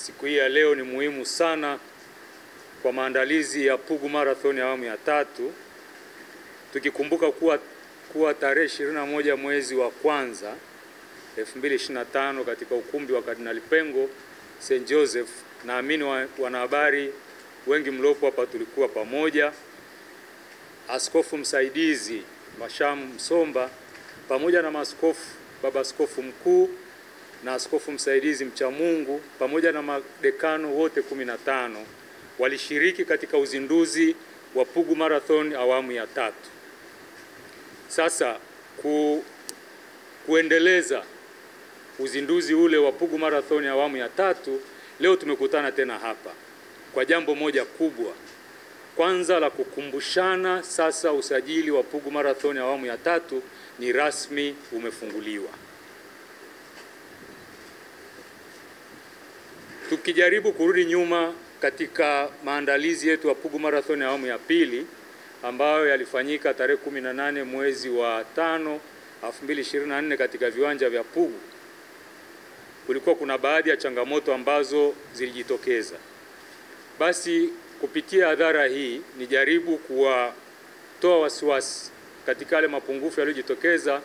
Siku hii ya leo ni muhimu sana kwa maandalizi ya Pugu Marathon ya awamu ya 3, tukikumbuka kuwa tarehe 21 mwezi wa kwanza 2025 katika ukumbi wa Kardinali Pengo St. Joseph. Naamini wanahabari wengi mlopo hapa tulikuwa pamoja, askofu msaidizi Masham Msomba pamoja na maaskofu, baba askofu mkuu na askofu msaidizi Mchamungu pamoja na madekano wote 15 walishiriki katika uzinduzi wa Pugu Marathon awamu ya 3. Sasa kuendeleza uzinduzi ule wa Pugu Marathon awamu ya 3, leo tumekutana tena hapa kwa jambo moja kubwa. Kwanza la kukumbushana, sasa usajili wa Pugu Marathon awamu ya 3 ni rasmi umefunguliwa. Tukijaribu kurudi nyuma katika maandalizi yetu ya Pugu Marathon awamu ya 2 ambayo yalifanyika tarehe 18 mwezi wa 5 2024 katika viwanja vya Pugu, kulikuwa kuna baadhi ya changamoto ambazo zilijitokeza. Basi kupitia hadhara hii nijaribu kuwatoa wasiwasi katika yale mapungufu yaliyojitokeza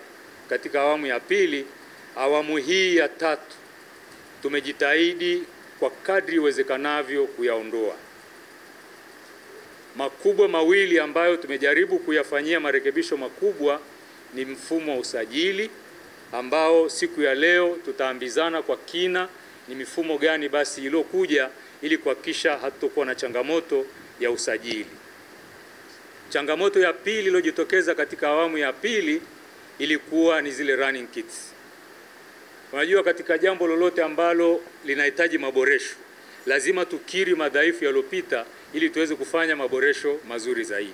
katika awamu ya 2. Awamu hii ya 3 tumejitahidi kwa kadri iwezekanavyo kuyaondoa. Makubwa mawili ambayo tumejaribu kuyafanyia marekebisho makubwa ni mfumo wa usajili, ambao siku ya leo tutaambizana kwa kina ni mifumo gani basi iliyokuja ili kuhakikisha hatutokuwa na changamoto ya usajili. Changamoto ya pili iliyojitokeza katika awamu ya 2 ilikuwa ni zile running kits. Unajua, katika jambo lolote ambalo linahitaji maboresho, lazima tukiri madhaifu yaliyopita ili tuweze kufanya maboresho mazuri zaidi.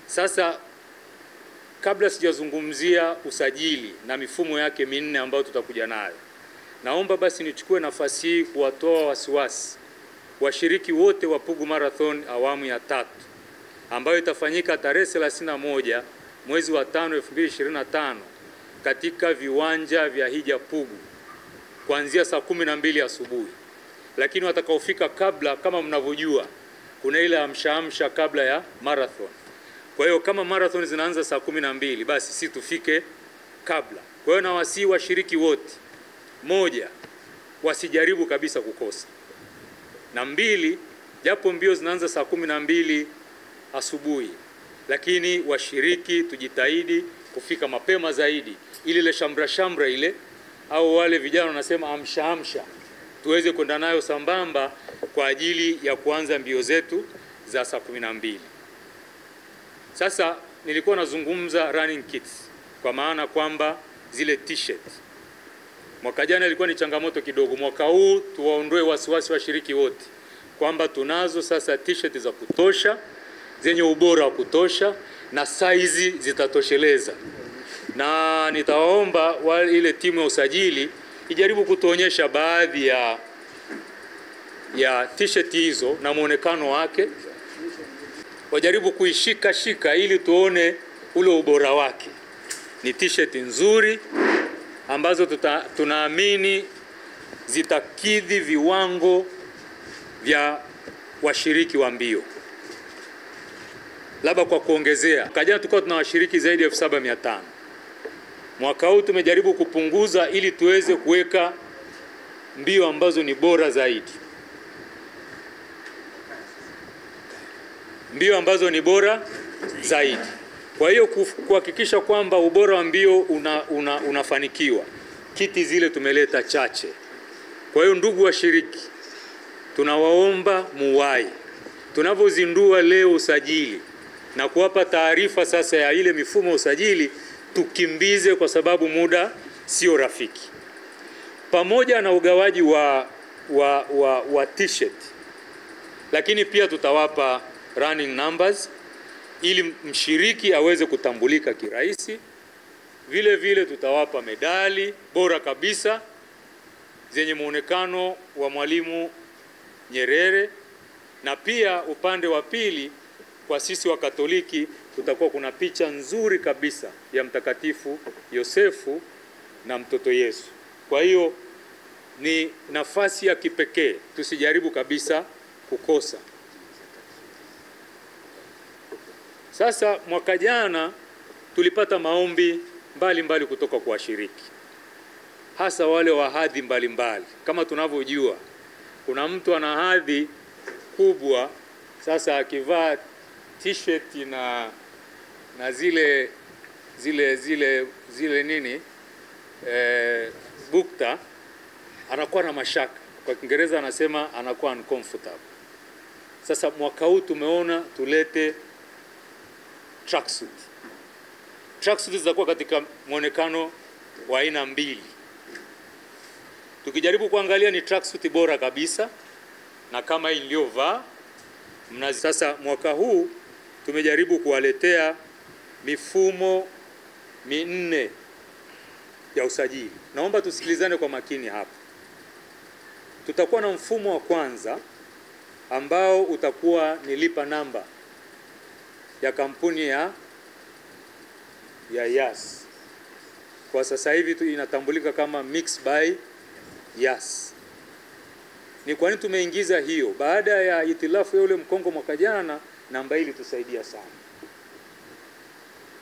Sasa kabla sijazungumzia usajili na mifumo yake minne ambayo tutakuja nayo, naomba basi nichukue nafasi hii kuwatoa wasiwasi washiriki wote wa Pugu Marathon awamu ya 3 ambayo itafanyika tarehe 31 mwezi wa 5 2025 katika viwanja vya Hija Pugu kuanzia saa 12 asubuhi. Lakini watakaofika kabla, kama mnavyojua, kuna ile amsha kabla ya marathon. Kwa hiyo kama marathon zinaanza saa 12, basi si tufike kabla. Kwa hiyo nawasihi washiriki wote, 1, wasijaribu kabisa kukosa, na 2, japo mbio zinaanza saa 12 asubuhi, lakini washiriki tujitahidi kufika mapema zaidi ili ile shamra ile, au wale vijana wanasema amsha tuweze kwenda nayo sambamba kwa ajili ya kuanza mbio zetu za saa 12. Sasa nilikuwa nazungumza running kits, kwa maana kwamba zile t-shirt. Mwaka jana ilikuwa ni changamoto kidogo. Mwaka huu tuwaondoe wasiwasi washiriki wote kwamba tunazo sasa t-shirt za kutosha zenye ubora wa kutosha na saizi zitatosheleza. Na nitawaomba ile timu ya usajili ijaribu kutuonyesha baadhi ya t-shirt hizo na muonekano wake. Wajaribu kuishika ili tuone ule ubora wake. Ni t-shirt nzuri ambazo tunaamini zitakidhi viwango vya washiriki wa mbio. Labda kwa kuongezea, kajana tulikuwa tuna washiriki zaidi ya 7500. Mwaka huu tumejaribu kupunguza ili tuweze kuweka mbio ambazo ni bora zaidi. Mbio ambazo ni bora zaidi. Kwa hiyo kuhakikisha kwamba ubora wa mbio unafanikiwa, kiti zile tumeleta chache. Kwa hiyo ndugu washiriki, tunawaomba muwai. Tunapozindua leo usajili na kuwapa taarifa sasa ya ile mifumo usajili, tukimbize kwa sababu muda sio rafiki. Pamoja na ugawaji wa t-shirt, lakini pia tutawapa running numbers ili mshiriki aweze kutambulika kirahisi. Vile tutawapa medali bora kabisa zenye muonekano wa Mwalimu Nyerere, na pia upande wa pili kwa sisi wa Katoliki kutakuwa kuna picha nzuri kabisa ya Mtakatifu Yosefu na mtoto Yesu. Kwa hiyo ni nafasi ya kipekee, tusijaribu kabisa kukosa. Sasa mwaka jana tulipata maombi mbalimbali kutoka kwa washiriki, hasa wale wa hadhi mbalimbali. Kama tunavyojua, kuna mtu ana hadhi kubwa, sasa akivaa t-shirt na zile nini bukta, anakuwa na mashaka. Kwa Kiingereza anasema anakuwa uncomfortable. Sasa mwaka huu tumeona tulete tracksuit. Tracksuit zitakuwa katika muonekano wa aina mbili. Tukijaribu kuangalia ni tracksuit bora kabisa, na kama hii niliyovaa. Sasa mwaka huu tumejaribu kuwaletea mifumo minne ya usajili. Naomba tusikilizane kwa makini hapa. Tutakuwa na mfumo wa kwanza ambao utakuwa ni lipa namba ya kampuni ya Yas. Kwa sasa hivi inatambulika kama Mixx by Yas. Ni kwa nini tumeingiza hiyo? Baada ya itilafu ya ule mkongo mwaka jana, namba hili tusaidia sana.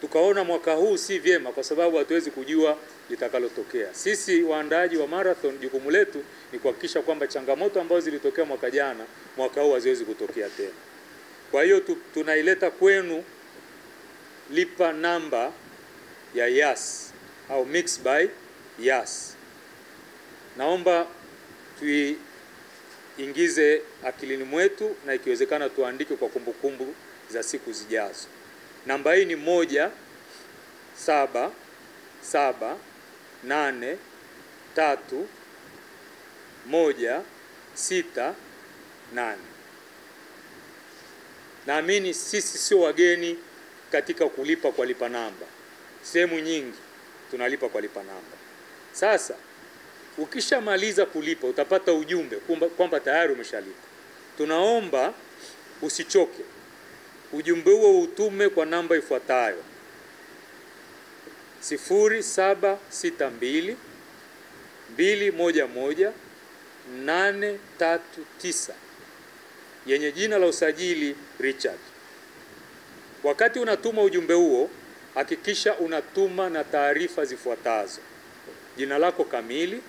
Tukaona mwaka huu si vyema, kwa sababu hatuwezi kujua litakalotokea. Sisi waandaaji wa marathon, jukumu letu ni kuhakikisha kwamba changamoto ambazo zilitokea mwaka jana, mwaka huu haziwezi kutokea tena. Kwa hiyo tunaileta kwenu lipa namba ya Yas au Mixx by Yas. Naomba tuingize akilini mwetu, na ikiwezekana tuandike kwa kumbukumbu za siku zijazo. Namba hii ni 1778316. Naamini sisi sio wageni katika kulipa kwa lipa namba. Sehemu nyingi tunalipa kwa lipa namba. Sasa ukishamaliza kulipa utapata ujumbe kwamba tayari umeshalipa. Tunaomba usichoke. Ujumbe huo utume kwa namba ifuatayo: 0762 211 839 yenye jina la usajili Richard. Wakati unatuma ujumbe huo, hakikisha unatuma na taarifa zifuatazo: jina lako kamili,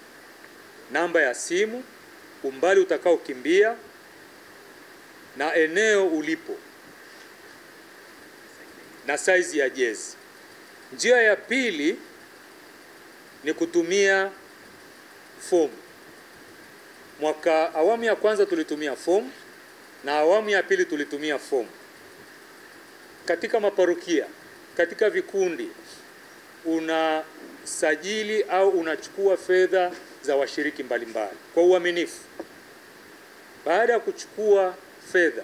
namba ya simu, umbali utakaokimbia na eneo ulipo, na size ya jezi. Njia ya pili ni kutumia fomu. Awamu ya kwanza tulitumia fomu, na awamu ya pili tulitumia fomu. Katika maparokia, katika vikundi, unasajili au unachukua fedha za washiriki mbalimbali kwa uaminifu. Baada ya kuchukua fedha,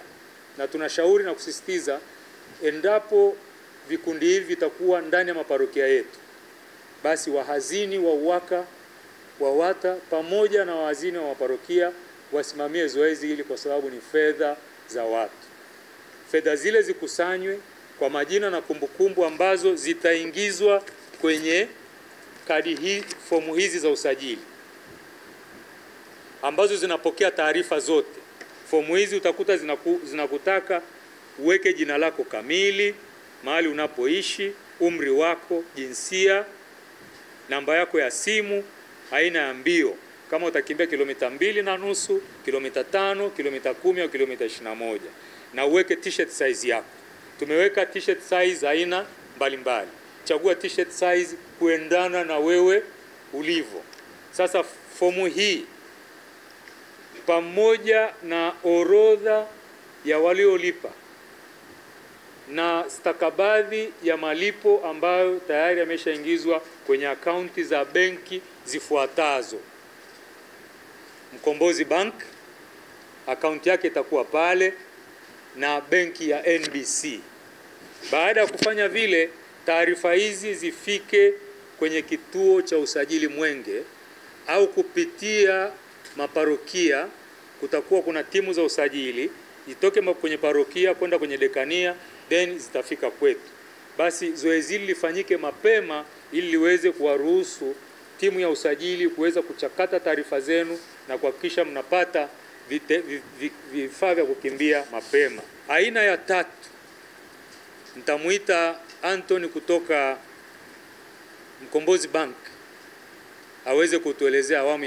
na tunashauri na kusisitiza, endapo vikundi hivi vitakuwa ndani ya maparokia yetu, basi wahazini wa UWAKA, WAWATA pamoja na wahazini wa maparokia wasimamie zoezi hili, kwa sababu ni fedha za watu. Fedha zile zikusanywe kwa majina na kumbukumbu ambazo zitaingizwa kwenye kadi hii, fomu hizi za usajili ambazo zinapokea taarifa zote. Fomu hizi utakuta zinakutaka uweke jina lako kamili, mahali unapoishi, umri wako, jinsia, namba yako ya simu, aina ya mbio, kama utakimbia kilomita 2.5, kilomita 5, kilomita 10 au kilomita 21, na uweke t-shirt size yako. Tumeweka t-shirt size aina mbalimbali. Chagua t-shirt size kuendana na wewe ulivyo. Sasa fomu hii pamoja na orodha ya waliolipa na stakabadhi ya malipo ambayo tayari yameshaingizwa kwenye akaunti za benki zifuatazo: Mkombozi Bank, akaunti yake itakuwa pale, na benki ya NBC. Baada ya kufanya vile, taarifa hizi zifike kwenye kituo cha usajili Mwenge au kupitia maparokia. Kutakuwa kuna timu za usajili, itoke kwenye parokia kwenda kwenye dekania, then zitafika kwetu. Basi zoezi hili lifanyike mapema ili liweze kuwaruhusu timu ya usajili kuweza kuchakata taarifa zenu na kuhakikisha mnapata vifaa vya kukimbia mapema. Aina ya tatu, nitamuita Anthony kutoka Mkombozi Bank aweze kutuelezea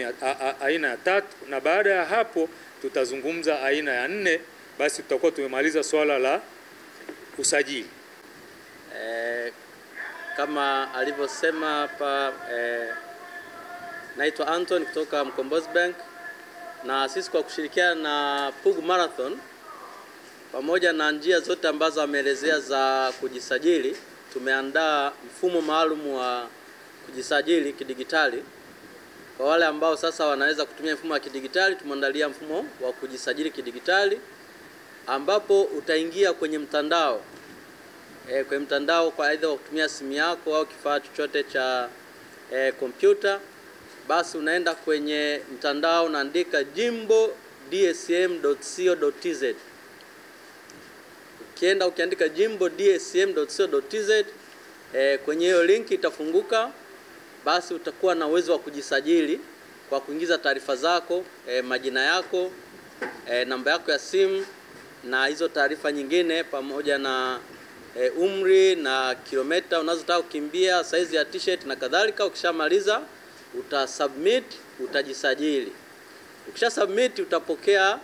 aina ya tatu, na baada ya hapo tutazungumza aina ya 4. Basi tutakuwa tumemaliza swala la usajili. Kama alivyosema hapa, naitwa Anthony kutoka Mkombozi Bank, na sisi kwa kushirikiana na Pugu Marathon pamoja na njia zote ambazo ameelezea za kujisajili, tumeandaa mfumo maalum wa kujisajili kidigitali. Kwa wale ambao sasa wanaweza kutumia mfumo wa kidigitali, tumeandalia mfumo wa kujisajili kidigitali ambapo utaingia kwenye mtandao. Kwenye mtandao kwa aidha kutumia simu yako au kifaa chochote cha kompyuta, basi unaenda kwenye mtandao, unaandika jimbo.dsm.co.tz. Ukiandika jimbo.dsm.co.tz, kwenye hiyo link itafunguka, basi utakuwa na uwezo wa kujisajili kwa kuingiza taarifa zako, majina yako, namba yako ya simu na hizo taarifa nyingine pamoja na umri na kilomita unazotaka kukimbia, size ya t-shirt na kadhalika. Ukishamaliza utasubmit, utajisajili. Ukisha submit utapokea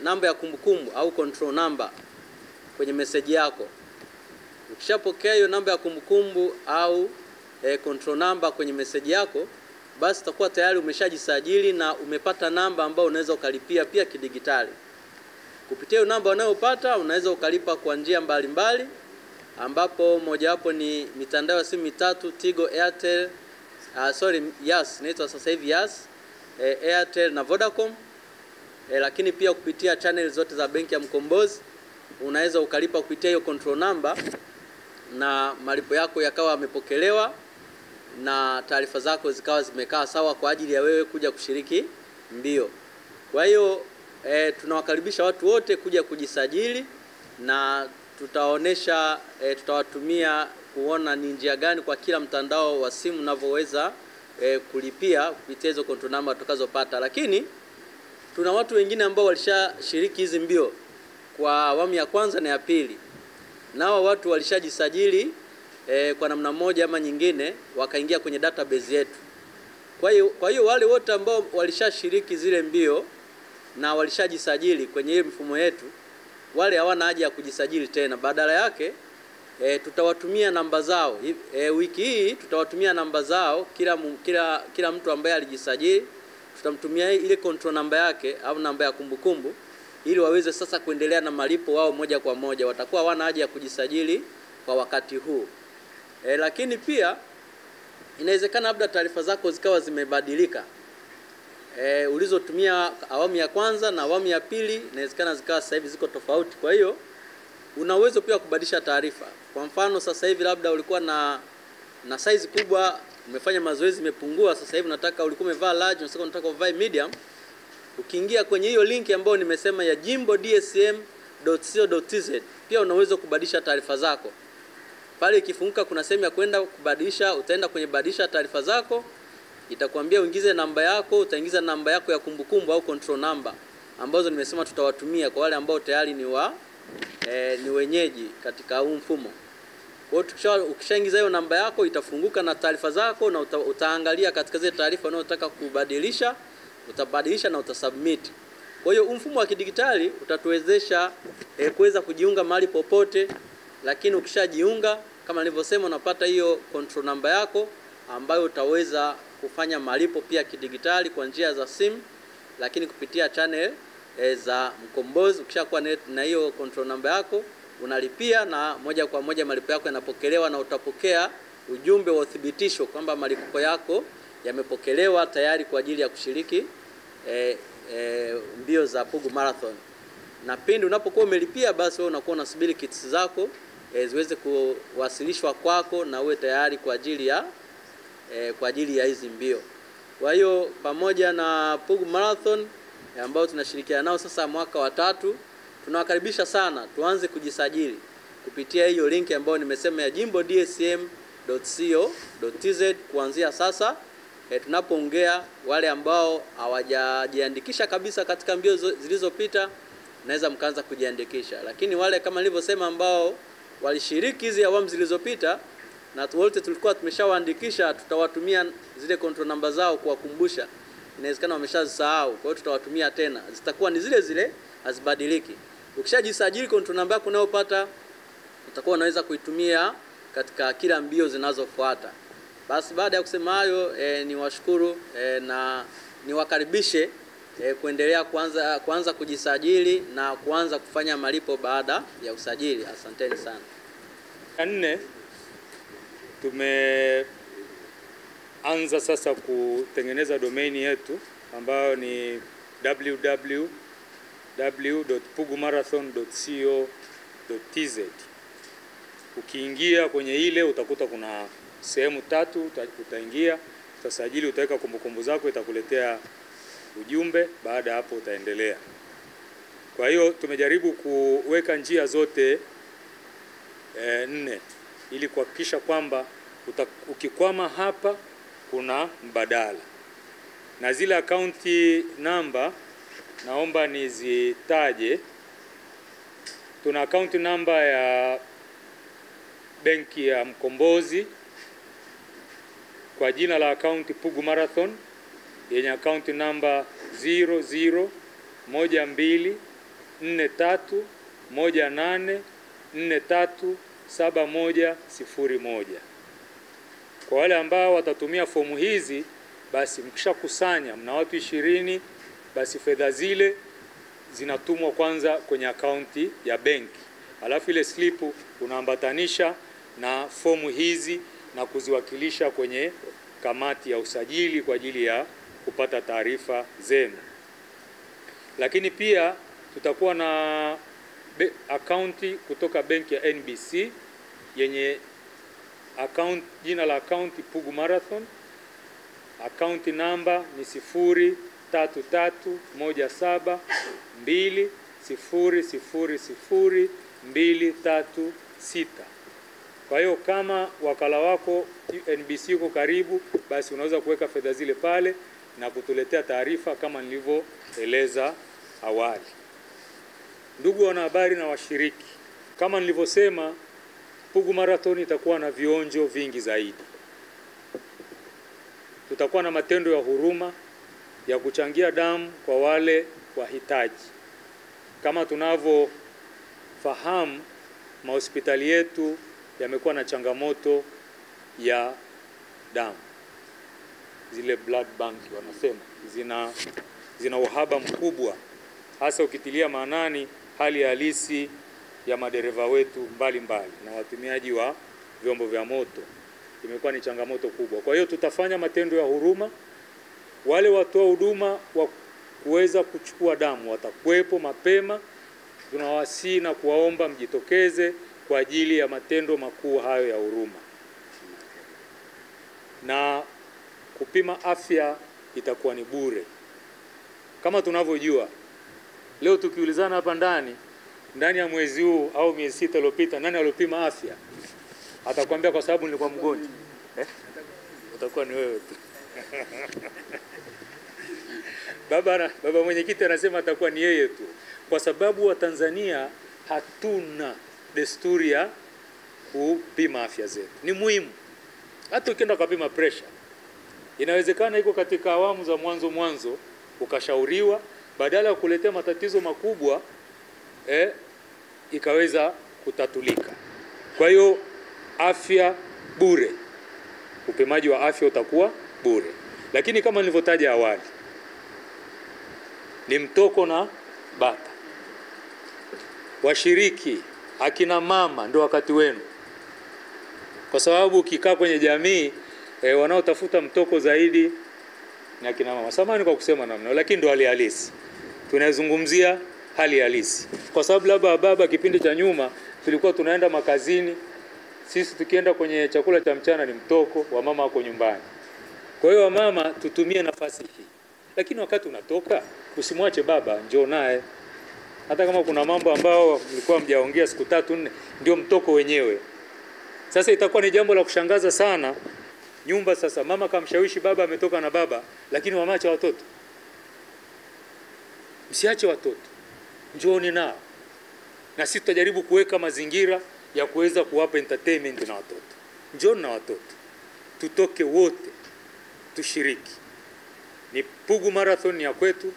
namba ya kumbukumbu au control number kwenye message yako. Ukishapokea hiyo namba ya kumbukumbu au control number kwenye message yako, basi utakuwa tayari umeshajisajili na umepata namba ambayo unaweza ukalipia pia kidigitali. Kupitia hiyo namba unayopata unaweza ukalipa kwa njia mbalimbali, ambapo mojawapo ni mitandao ya simu mitatu: Tigo, Airtel, Yas, inaitwa sasa hivi Yas, Airtel na Vodacom. Lakini pia kupitia channel zote za benki ya Mkombozi unaweza ukalipa kupitia hiyo control number na malipo yako yakawa yamepokelewa na taarifa zako zikawa zimekaa sawa kwa ajili ya wewe kuja kushiriki mbio. Kwa hiyo tunawakaribisha watu wote kuja kujisajili, na tutawatumia kuona ni njia gani kwa kila mtandao wa simu unavyoweza kulipia kupitia hizo control number tutakazopata. Lakini tuna watu wengine ambao walishashiriki hizi mbio kwa awamu ya kwanza na ya pili. Nao watu walishajisajili kwa namna moja ama nyingine, wakaingia kwenye database yetu. Kwa hiyo wale wote ambao walishashiriki zile mbio na walishajisajili kwenye hii mfumo yetu, wale hawana haja ya kujisajili tena. Badala yake tutawatumia namba zao. Wiki hii tutawatumia namba zao kila mtu ambaye alijisajili. Tutamtumia ile control number yake au namba ya kumbukumbu ili waweze sasa kuendelea na malipo wao moja kwa moja. Watakuwa hawana haja ya kujisajili kwa wakati huu. Lakini pia inawezekana labda taarifa zako zikawa zimebadilika. Ulizotumia awamu ya kwanza na awamu ya pili inawezekana zikawa sasa hivi ziko tofauti. Kwa hiyo una uwezo pia kubadilisha taarifa. Kwa mfano sasa hivi labda ulikuwa na size kubwa, umefanya mazoezi imepungua, sasa hivi ulikuwa umevaa large, unataka uvae medium. Ukiingia kwenye hiyo link ambayo nimesema ya jimbo.dsm.co.tz, pia unaweza kubadilisha taarifa zako. Pale ikifunguka kuna sehemu ya kwenda kubadilisha, utaenda kwenye badilisha taarifa zako, itakwambia uingize namba yako, utaingiza namba yako ya kumbukumbu au control number ambazo nimesema tutawatumia kwa wale ambao tayari ni wenyeji katika huu mfumo. Kwa hiyo ukishaingiza hiyo namba yako itafunguka na taarifa zako, na utaangalia katika zile taarifa unayotaka kubadilisha, utabadilisha na utasubmit. Kwa hiyo mfumo wa kidigitali utatuwezesha kuweza kujiunga mahali popote, lakini ukishajiunga kama nilivyosema unapata hiyo control number yako ambayo utaweza kufanya malipo pia kidigitali kwa njia za simu, lakini kupitia channel za Mkombozi. Ukishakuwa na hiyo control number yako unalipia na moja kwa moja malipo yako yanapokelewa, na utapokea ujumbe wa uthibitisho kwamba malipo yako yamepokelewa tayari kwa ajili ya kushiriki mbio za Pugu Marathon. Na pindi unapokuwa umelipia, basi wewe unakuwa unasubiri kits zako ziweze kuwasilishwa kwako na uwe tayari kwa ajili ya hizi mbio. Kwa hiyo pamoja na Pugu Marathon ambao tunashirikiana nao sasa mwaka wa 3, tunawakaribisha sana tuanze kujisajili kupitia hiyo link ambayo nimesema ya jimbo.dsm.co.tz. dsm.co.tz. Kuanzia sasa tunapoongea, wale ambao hawajajiandikisha kabisa katika mbio zilizopita, naweza mkaanza kujiandikisha. Lakini wale kama nilivyosema, ambao walishiriki hizi awamu zilizopita na wote tulikuwa tumeshawaandikisha, tutawatumia zile control number zao kuwakumbusha. Inawezekana wameshazisahau, kwa hiyo tutawatumia tena. Zitakuwa ni zile zile, hazibadiliki. Ukishajisajili, control number yako unayopata utakuwa unaweza kuitumia katika kila mbio zinazofuata. Basi baada ya kusema hayo, niwashukuru na niwakaribishe kuendelea kuanza kujisajili na kuanza kufanya malipo baada ya usajili. Asanteni sana. 4, tumeanza sasa kutengeneza domaini yetu ambayo ni www.pugumarathon.co.tz. Ukiingia kwenye ile utakuta kuna sehemu 3, utaingia, utasajili, utaweka kumbukumbu zako, itakuletea ujumbe. Baada hapo utaendelea. Kwa hiyo tumejaribu kuweka njia zote 4 ili kuhakikisha kwamba ukikwama hapa kuna mbadala. Na zile akaunti namba naomba nizitaje. Tuna akaunti namba ya benki ya Mkombozi kwa jina la akaunti Pugu Marathon yenye akaunti namba 00121318437101. Kwa wale ambao watatumia fomu hizi, basi mkishakusanya, mna watu 20, basi fedha zile zinatumwa kwanza kwenye akaunti ya benki. Alafu ile slipu unaambatanisha na fomu hizi na kuziwakilisha kwenye kamati ya usajili kwa ajili ya kupata taarifa zenu. Lakini pia tutakuwa na akaunti kutoka benki ya NBC yenye jina la akaunti Pugu Marathon. Akaunti namba ni 033172000236. Kwa hiyo kama wakala wako NBC uko karibu, basi unaweza kuweka fedha zile pale na kutuletea taarifa kama nilivyoeleza awali. Ndugu wanahabari na washiriki, kama nilivyosema, Pugu Marathon itakuwa na vionjo vingi zaidi. Tutakuwa na matendo ya huruma ya kuchangia damu kwa wale wahitaji. Kama tunavyofahamu, mahospitali yetu yamekuwa na changamoto ya damu. Zile blood bank wanasema zina uhaba mkubwa, hasa ukitilia maanani hali halisi ya madereva wetu mbalimbali na watumiaji wa vyombo vya moto. Imekuwa ni changamoto kubwa. Kwa hiyo tutafanya matendo ya huruma. Wale watoa huduma wa kuweza kuchukua damu watakuwepo mapema. Tunawasihi na kuwaomba mjitokeze kwa ajili ya matendo makuu hayo ya huruma. Na kupima afya itakuwa ni bure. Kama tunavyojua, leo tukiulizana hapa ndani ya mwezi huu au miezi 6 iliyopita nani aliyopima afya? Atakwambia kwa sababu nilikuwa mgonjwa. Utakuwa ni wewe tu. Baba mwenyekiti anasema atakuwa ni yeye tu. Kwa sababu wa Tanzania hatuna desturi ya kupima afya zetu. Ni muhimu. Hata ukienda kupima pressure, inawezekana iko katika awamu za mwanzo ukashauriwa, badala ya kuletea matatizo makubwa ikaweza kutatulika. Kwa hiyo afya bure. Upimaji wa afya utakuwa bure. Lakini kama nilivyotaja awali, ni mtoko na bata. Washiriki, akina mama ndio wakati wenu. Kwa sababu ukikaa kwenye jamii wanaotafuta mtoko zaidi ni akina mama. Samahani kwa kusema namna, lakini ndio hali halisi. Tunazungumzia hali halisi. Kwa sababu labda baba kipindi cha nyuma tulikuwa tunaenda makazini, sisi tukienda kwenye chakula cha mchana ni mtoko, wa mama wako nyumbani. Kwa hiyo mama tutumie nafasi hii. Lakini wakati unatoka usimwache baba, njoo naye. Hata kama kuna mambo ambao mlikuwa mjaongea siku 3-4, ndio mtoko wenyewe. Sasa itakuwa ni jambo la kushangaza sana, nyumba sasa mama kamshawishi baba, ametoka na baba, lakini wamacha watoto. Msiache watoto, njooni nao, na sisi tutajaribu kuweka mazingira ya kuweza kuwapa entertainment na watoto. Njooni na watoto, tutoke wote tushiriki. Ni Pugu Marathon ya kwetu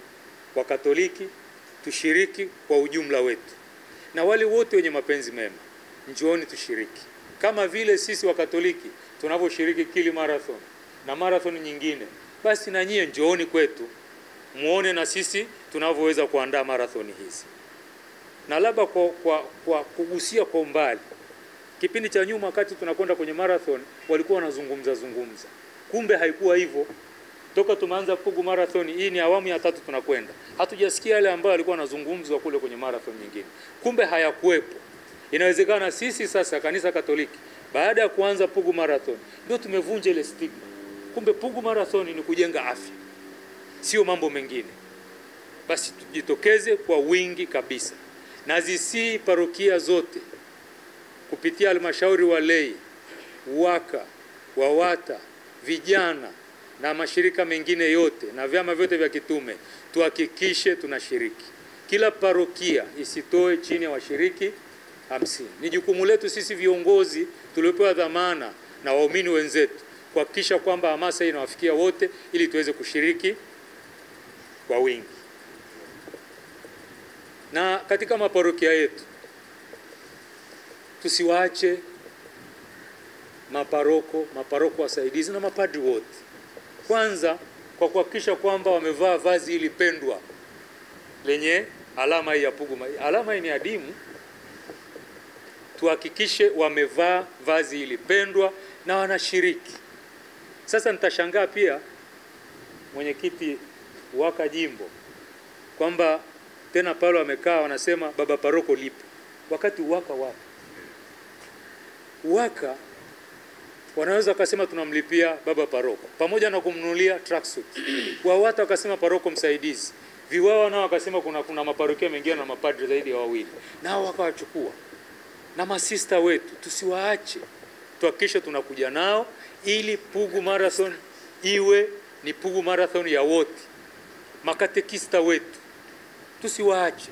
kwa Katoliki, tushiriki kwa ujumla wetu, na wale wote wenye mapenzi mema, njooni tushiriki kama vile sisi wa Katoliki tunavyoshiriki Kili Marathon na marathon nyingine. Basi na nyie njooni kwetu, muone na sisi tunavyoweza kuandaa marathon hizi. Na labda kwa kugusia kwa umbali, kipindi cha nyuma wakati tunakwenda kwenye marathon walikuwa wanazungumza, kumbe haikuwa hivyo. Toka tumeanza Pugu Marathon, hii ni awamu ya 3 tunakwenda, hatujasikia yale ambayo alikuwa anazungumzwa kule kwenye marathon nyingine, kumbe hayakuwepo. Inawezekana sisi sasa kanisa Katoliki baada ya kuanza Pugu Marathon ndio tumevunja ile stigma. Kumbe Pugu Marathon ni kujenga afya, sio mambo mengine. Basi tujitokeze kwa wingi kabisa, na zisi parokia zote kupitia halmashauri walei, UWAKA, WAWATA, vijana na mashirika mengine yote na vyama vyote vya kitume, tuhakikishe tunashiriki. Kila parokia isitoe chini ya washiriki 50. Ni jukumu letu sisi viongozi tuliopewa dhamana na waumini wenzetu kuhakikisha kwamba hamasa hii inawafikia wote ili tuweze kushiriki kwa wingi. Na katika maparokia yetu tusiwaache maparoko wasaidizi na mapadri wote, kwanza kwa kuhakikisha kwamba wamevaa vazi hili pendwa lenye alama hii ya Pugu. Alama hii ni adimu, tuhakikishe wamevaa vazi hili pendwa na wanashiriki. Sasa nitashangaa pia mwenyekiti waka jimbo kwamba tena pale wamekaa wanasema baba paroko lipo, wakati waka wapi? Waka wanaweza kusema tunamlipia baba paroko pamoja na kumnunulia tracksuit. WAWATA wakasema paroko msaidizi. Viwawa nao wakasema kuna maparokia mengine na mapadri zaidi ya 2, nao wakawachukua. Na masista wetu tusiwaache, tuhakikishe tunakuja nao ili Pugu Marathon iwe ni Pugu Marathon ya wote. Makatekista wetu tusiwaache,